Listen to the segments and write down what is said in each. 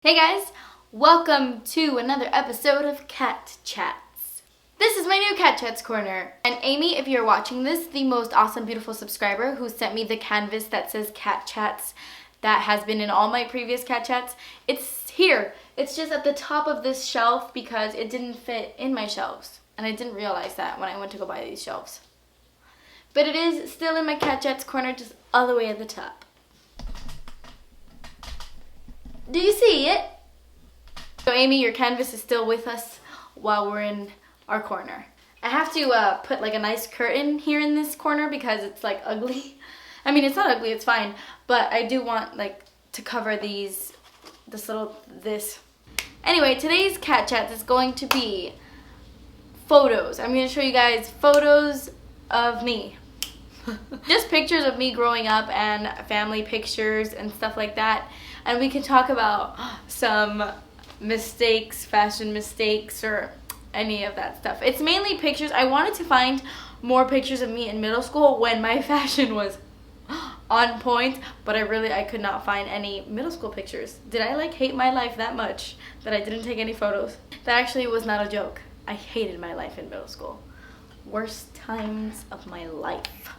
Hey guys, welcome to another episode of Cat Chats. This is my new Cat Chats corner. And Amy, if you're watching this, the most awesome, beautiful subscriber who sent me the canvas that says Cat Chats that has been in all my previous Cat Chats, it's here. It's just at the top of this shelf because it didn't fit in my shelves. And I didn't realize that when I went to go buy these shelves. But it is still in my Cat Chats corner, just all the way at the top. Do you see it? So Amy, your canvas is still with us while we're in our corner. I have to put like a nice curtain here in this corner because it's like ugly. I mean, it's not ugly, it's fine. But I do want like to cover this. Anyway, today's Cat Chat is going to be photos. I'm going to show you guys photos of me. Just pictures of me growing up and family pictures and stuff like that. And we can talk about some mistakes, fashion mistakes, or any of that stuff. It's mainly pictures. I wanted to find more pictures of me in middle school when my fashion was on point, but I could not find any middle school pictures. Did I like hate my life that much that I didn't take any photos? That actually was not a joke. I hated my life in middle school. Worst times of my life.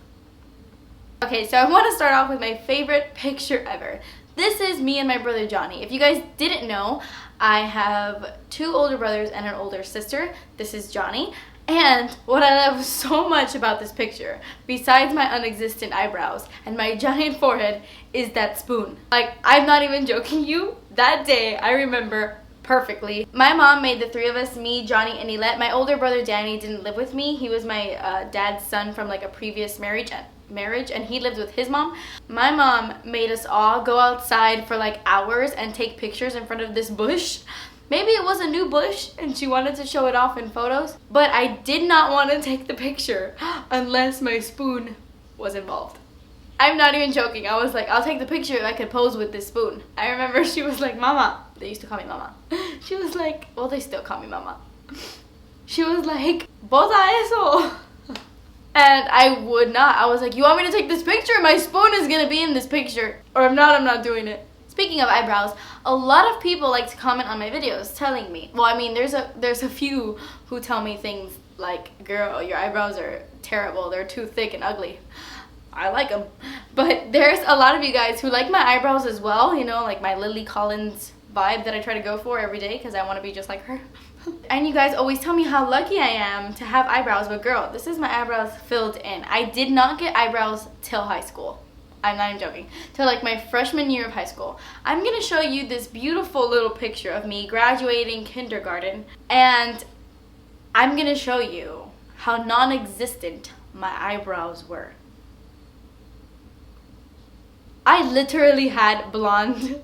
Okay, so I want to start off with my favorite picture ever. This is me and my brother Johnny. If you guys didn't know, I have two older brothers and an older sister. This is Johnny. And what I love so much about this picture, besides my unexistent eyebrows and my giant forehead, is that spoon. Like, I'm not even joking you. That day, I remember perfectly. My mom made the three of us, me, Johnny, and Yvette. My older brother Danny didn't live with me. He was my dad's son from like a previous marriage, and he lived with his mom. My mom made us all go outside for like hours and take pictures in front of this bush. Maybe it was a new bush and she wanted to show it off in photos, but I did not want to take the picture unless my spoon was involved. I'm not even joking. I was like, I'll take the picture if I could pose with this spoon. I remember she was like, Mama. They used to call me Mama. She was like, well, they still call me Mama. She was like, bota eso. And I would not. I was like, you want me to take this picture? My spoon is going to be in this picture. Or if not, I'm not doing it. Speaking of eyebrows, a lot of people like to comment on my videos telling me. Well, I mean, there's a few who tell me things like, girl, your eyebrows are terrible. They're too thick and ugly. I like them. But there's a lot of you guys who like my eyebrows as well. You know, like my Lily Collins vibe that I try to go for every day because I want to be just like her. And you guys always tell me how lucky I am to have eyebrows, but girl, this is my eyebrows filled in. I did not get eyebrows till high school. I'm not even joking. Till like my freshman year of high school. I'm gonna show you this beautiful little picture of me graduating kindergarten, and I'm gonna show you how non-existent my eyebrows were. I literally had blonde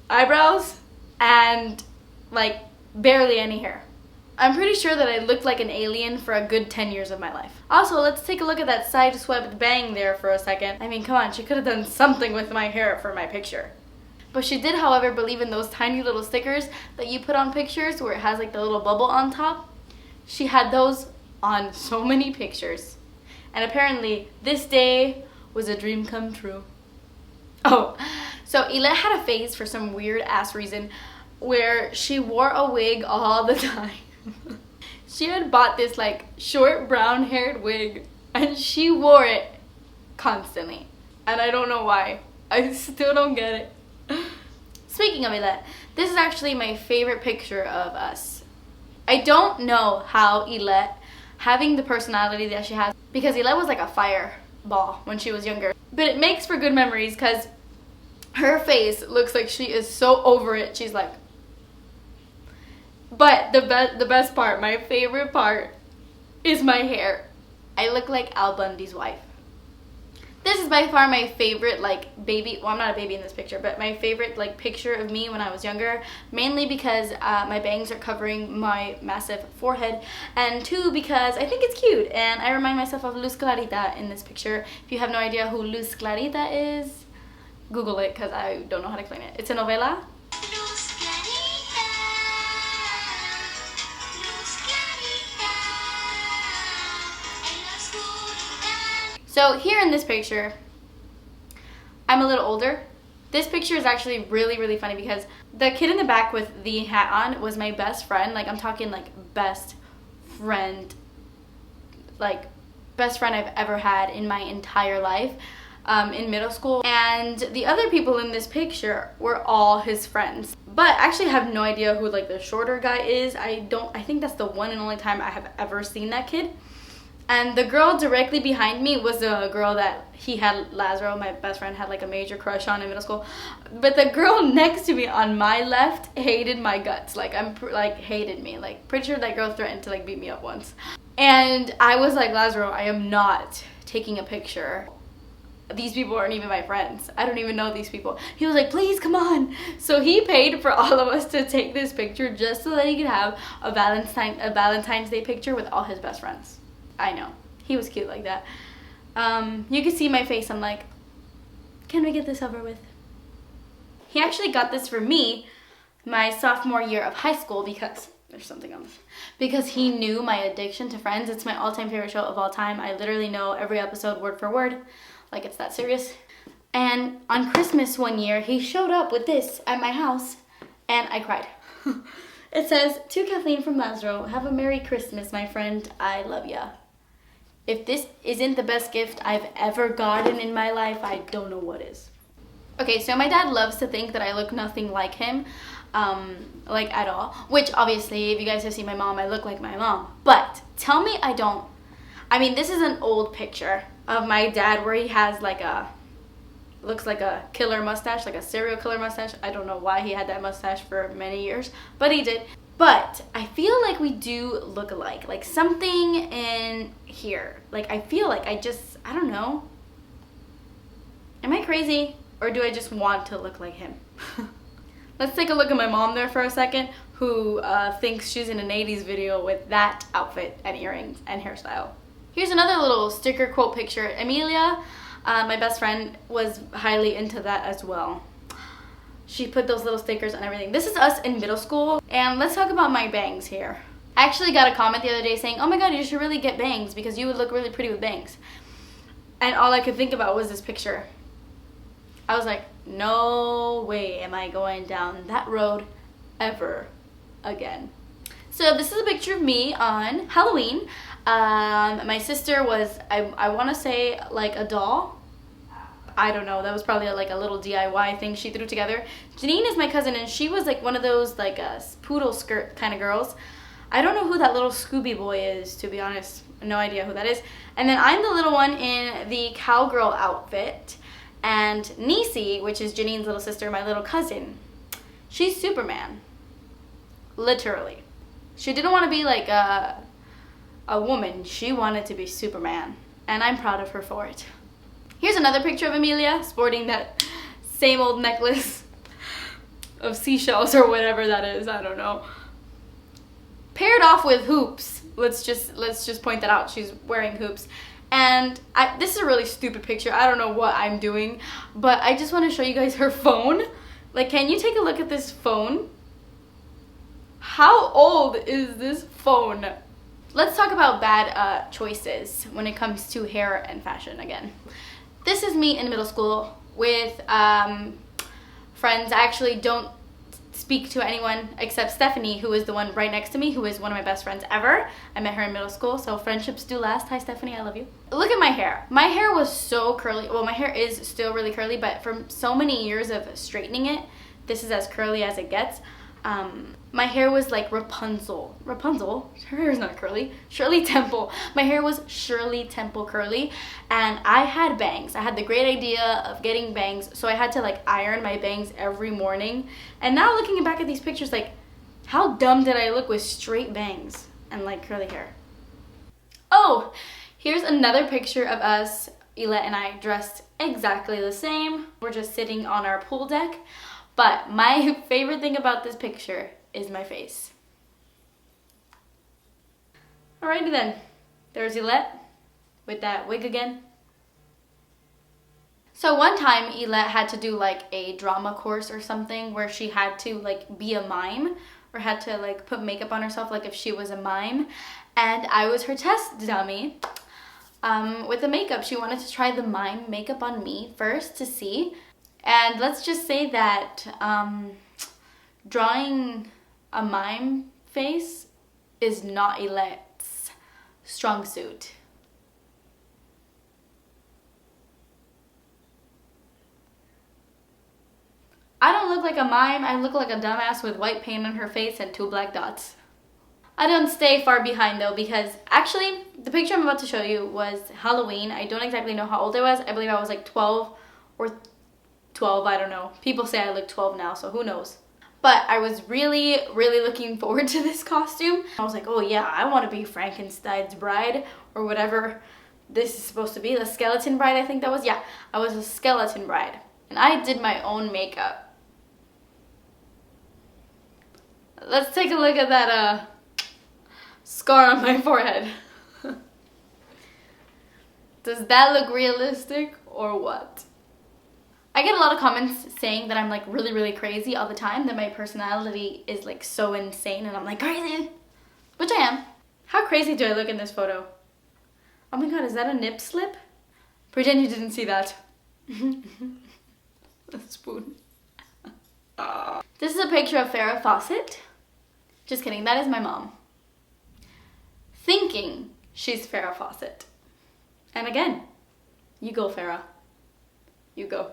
eyebrows and like barely any hair. I'm pretty sure that I looked like an alien for a good 10 years of my life. Also, let's take a look at that side swept bang there for a second. I mean, come on, she could have done something with my hair for my picture. But she did, however, believe in those tiny little stickers that you put on pictures where it has like the little bubble on top. She had those on so many pictures. And apparently, this day was a dream come true. Oh, so Yvette had a phase for some weird ass reason where she wore a wig all the time. She had bought this like short brown haired wig and she wore it constantly. And I don't know why. I still don't get it. Speaking of Yvette, this is actually my favorite picture of us. I don't know how Yvette, having the personality that she has, because Yvette was like a fireball when she was younger. But it makes for good memories because her face looks like she is so over it. She's like, but the best part, my favorite part, is my hair. I look like Al Bundy's wife. This is by far my favorite like baby, well, I'm not a baby in this picture, but my favorite like picture of me when I was younger, mainly because my bangs are covering my massive forehead, and two, because I think it's cute and I remind myself of Luz Clarita in this picture. If you have no idea who Luz Clarita is, Google it because I don't know how to explain it. It's a novela. So here in this picture, I'm a little older. This picture is actually really, really funny because the kid in the back with the hat on was my best friend. Like, I'm talking like best friend, like best friend I've ever had in my entire life. In middle school, and the other people in this picture were all his friends. But I actually have no idea who like the shorter guy is. I think that's the one and only time I have ever seen that kid. And the girl directly behind me was a girl that he had, Lazaro, my best friend, had like a major crush on in middle school. But the girl next to me on my left hated my guts. Like, hated me. Like, pretty sure that girl threatened to like beat me up once. And I was like, Lazaro, I am not taking a picture. These people aren't even my friends. I don't even know these people. He was like, please, come on. So he paid for all of us to take this picture just so that he could have a Valentine's Day picture with all his best friends. I know. He was cute like that. You can see my face. I'm like, can we get this over with? He actually got this for me my sophomore year of high school because there's something on this. Because he knew my addiction to Friends. It's my all-time favorite show of all time. I literally know every episode word for word. Like, it's that serious. And on Christmas one year, he showed up with this at my house, and I cried. It says, to Kathleen from Lazaro, have a Merry Christmas, my friend. I love ya. If this isn't the best gift I've ever gotten in my life, I don't know what is. Okay, so my dad loves to think that I look nothing like him, like at all. Which, obviously, if you guys have seen my mom, I look like my mom. But tell me I don't. I mean, this is an old picture of my dad where he has like looks like a killer mustache, like a serial killer mustache. I don't know why he had that mustache for many years, but he did. But I feel like we do look alike, like something in here. Like, I feel like I don't know. Am I crazy, or do I just want to look like him? Let's take a look at my mom there for a second, who thinks she's in an 80s video with that outfit and earrings and hairstyle. Here's another little sticker quote picture. Amelia, my best friend, was highly into that as well. She put those little stickers on everything. This is us in middle school. And let's talk about my bangs here. I actually got a comment the other day saying, oh my god, you should really get bangs because you would look really pretty with bangs. And all I could think about was this picture. I was like, no way am I going down that road ever again. So this is a picture of me on Halloween. My sister was, I want to say, like a doll. I don't know, that was probably like a little DIY thing she threw together. Janine is my cousin, and she was like one of those like poodle skirt kind of girls. I don't know who that little Scooby boy is, to be honest. No idea who that is. And then I'm the little one in the cowgirl outfit. And Nisi, which is Janine's little sister, my little cousin, she's Superman. Literally. She didn't want to be like a woman. She wanted to be Superman. And I'm proud of her for it. Here's another picture of Amelia sporting that same old necklace of seashells or whatever that is. I don't know. Paired off with hoops. Let's just point that out. She's wearing hoops. And this is a really stupid picture. I don't know what I'm doing, but I just want to show you guys her phone. Like, can you take a look at this phone? How old is this phone? Let's talk about bad choices when it comes to hair and fashion again. This is me in middle school with friends. I actually don't speak to anyone except Stephanie, who is the one right next to me, who is one of my best friends ever. I met her in middle school, so friendships do last. Hi, Stephanie, I love you. Look at my hair. My hair was so curly. Well, my hair is still really curly, but from so many years of straightening it, this is as curly as it gets. My hair was like Rapunzel. Rapunzel? Her hair is not curly. Shirley Temple. My hair was Shirley Temple curly, and I had bangs. I had the great idea of getting bangs, so I had to like iron my bangs every morning. And now looking back at these pictures, like, how dumb did I look with straight bangs and like curly hair? Oh, here's another picture of us, Elette and I, dressed exactly the same. We're just sitting on our pool deck. But my favorite thing about this picture is my face. Alrighty then, there's Elette with that wig again. So one time Elette had to do like a drama course or something where she had to like be a mime, or had to like put makeup on herself like if she was a mime. And I was her test dummy with the makeup. She wanted to try the mime makeup on me first to see. And let's just say that drawing a mime face is not Elette's strong suit. I don't look like a mime, I look like a dumbass with white paint on her face and 2 black dots. I don't stay far behind though, because actually the picture I'm about to show you was Halloween. I don't exactly know how old I was. I believe I was like 12 or 12, I don't know. People say I look 12 now, so who knows. But I was really, really looking forward to this costume. I was like, oh yeah, I want to be Frankenstein's bride or whatever this is supposed to be. The skeleton bride, I think that was. Yeah, I was a skeleton bride. And I did my own makeup. Let's take a look at that scar on my forehead. Does that look realistic or what? I get a lot of comments saying that I'm like really, really crazy all the time, that my personality is like so insane and I'm like crazy, which I am. How crazy do I look in this photo? Oh my god, is that a nip slip? Pretend you didn't see that. A spoon. This is a picture of Farrah Fawcett. Just kidding, that is my mom. Thinking she's Farrah Fawcett. And again, you go Farrah. You go.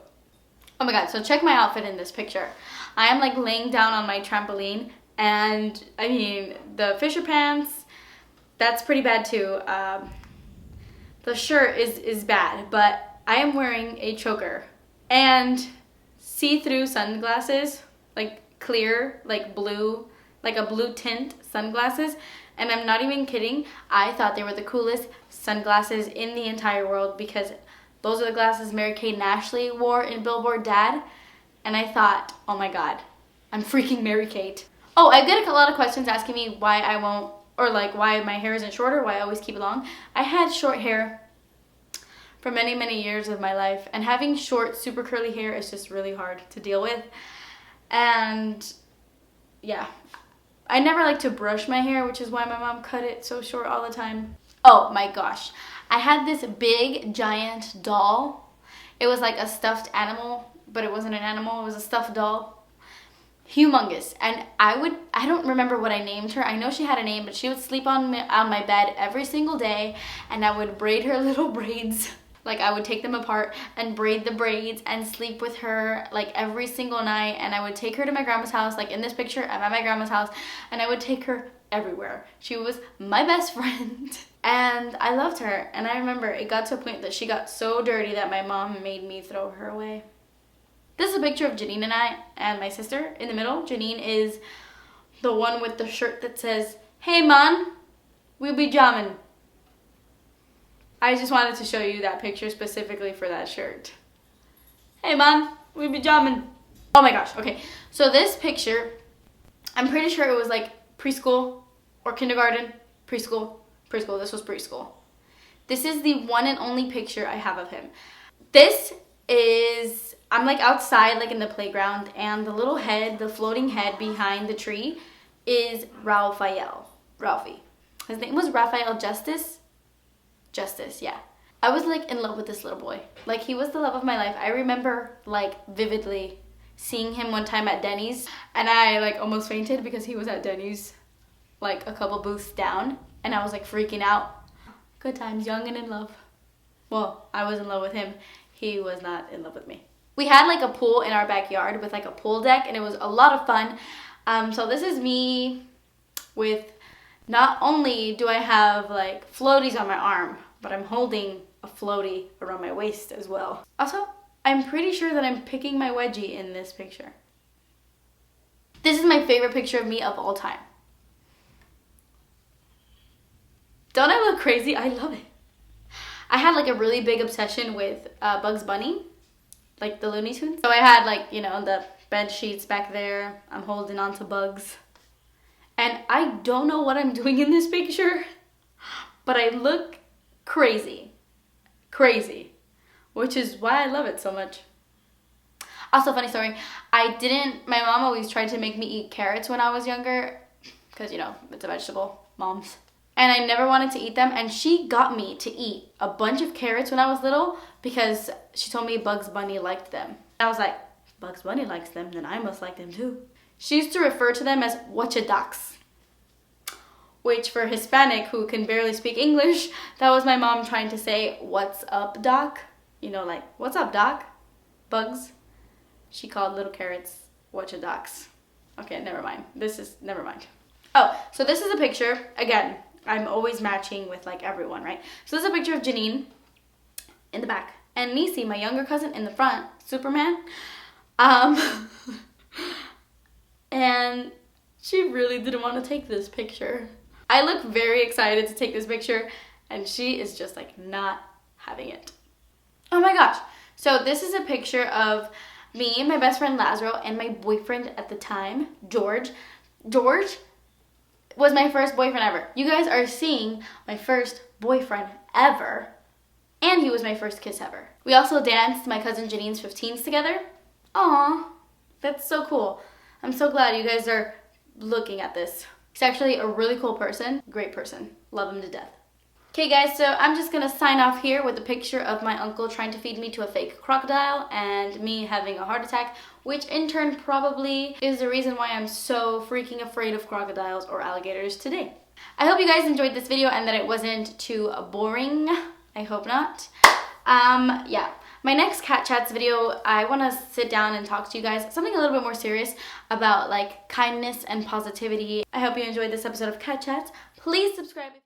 Oh my god, so check my outfit in this picture. I am like laying down on my trampoline, and I mean, the Fisher pants, that's pretty bad too. The shirt is bad, but I am wearing a choker and see-through sunglasses, like clear, like blue, like a blue tint sunglasses. And I'm not even kidding, I thought they were the coolest sunglasses in the entire world, because those are the glasses Mary-Kate and Ashley wore in Billboard Dad. And I thought, oh my god, I'm freaking Mary-Kate. Oh, I get a lot of questions asking me why I won't, or like why my hair isn't shorter, why I always keep it long. I had short hair for many, many years of my life, and having short, super curly hair is just really hard to deal with. And yeah, I never like to brush my hair, which is why my mom cut it so short all the time. Oh my gosh, I had this big giant doll. It was like a stuffed animal, but it wasn't an animal, it was a stuffed doll. Humongous. And I don't remember what I named her. I know she had a name, but she would sleep on my bed every single day, and I would braid her little braids. Like, I would take them apart and braid the braids and sleep with her like every single night. And I would take her to my grandma's house. Like in this picture, I'm at my grandma's house, and I would take her everywhere. She was my best friend. And I loved her. And I remember it got to a point that she got so dirty that my mom made me throw her away. This is a picture of Janine and I and my sister in the middle. Janine is the one with the shirt that says, "Hey man, we'll be jamming." I just wanted to show you that picture specifically for that shirt. Hey man, we be jamming. Oh my gosh, okay. So this picture, I'm pretty sure it was like preschool or kindergarten, preschool. This was preschool. This is the one and only picture I have of him. This is, I'm like outside, like in the playground, and the little head, the floating head behind the tree is Ralphie. His name was Raphael Justice, yeah. I was like in love with this little boy. Like, he was the love of my life. I remember like vividly seeing him one time at Denny's, and I like almost fainted because he was at Denny's like a couple booths down, and I was like freaking out. Good times, young and in love. Well, I was in love with him. He was not in love with me. We had like a pool in our backyard with like a pool deck, and it was a lot of fun. So this is me with, not only do I have like floaties on my arm, but I'm holding a floaty around my waist as well. Also, I'm pretty sure that I'm picking my wedgie in this picture. This is my favorite picture of me of all time. Don't I look crazy? I love it. I had like a really big obsession with Bugs Bunny, like the Looney Tunes. So I had like, you know, the bed sheets back there. I'm holding on to Bugs. And I don't know what I'm doing in this picture, but I look crazy, which is why I love it so much. Also, funny story, my mom always tried to make me eat carrots when I was younger, because, you know, it's a vegetable, moms. And I never wanted to eat them, and she got me to eat a bunch of carrots when I was little because she told me Bugs Bunny liked them. I was like, Bugs Bunny likes them, then I must like them too. She used to refer to them as whatcha ducks, which for Hispanic who can barely speak English, that was my mom trying to say, what's up, doc? You know, like, what's up, doc? Bugs. She called little carrots whatcha ducks. Okay, never mind. Never mind. Oh, so this is a picture. Again, I'm always matching with like everyone, right? So this is a picture of Janine in the back and Nisi, my younger cousin, in the front, Superman. And she really didn't want to take this picture. I look very excited to take this picture and she is just like not having it. Oh my gosh. So this is a picture of me, my best friend Lazaro, and my boyfriend at the time, George. George was my first boyfriend ever. You guys are seeing my first boyfriend ever. And he was my first kiss ever. We also danced my cousin Janine's 15s together. Aww, that's so cool. I'm so glad you guys are looking at this. He's actually a really cool person, great person. Love him to death. Okay guys, so I'm just gonna sign off here with a picture of my uncle trying to feed me to a fake crocodile and me having a heart attack, which in turn probably is the reason why I'm so freaking afraid of crocodiles or alligators today. I hope you guys enjoyed this video and that it wasn't too boring. I hope not. Yeah. My next Cat Chats video, I want to sit down and talk to you guys something a little bit more serious about like kindness and positivity. I hope you enjoyed this episode of Cat Chats. Please subscribe.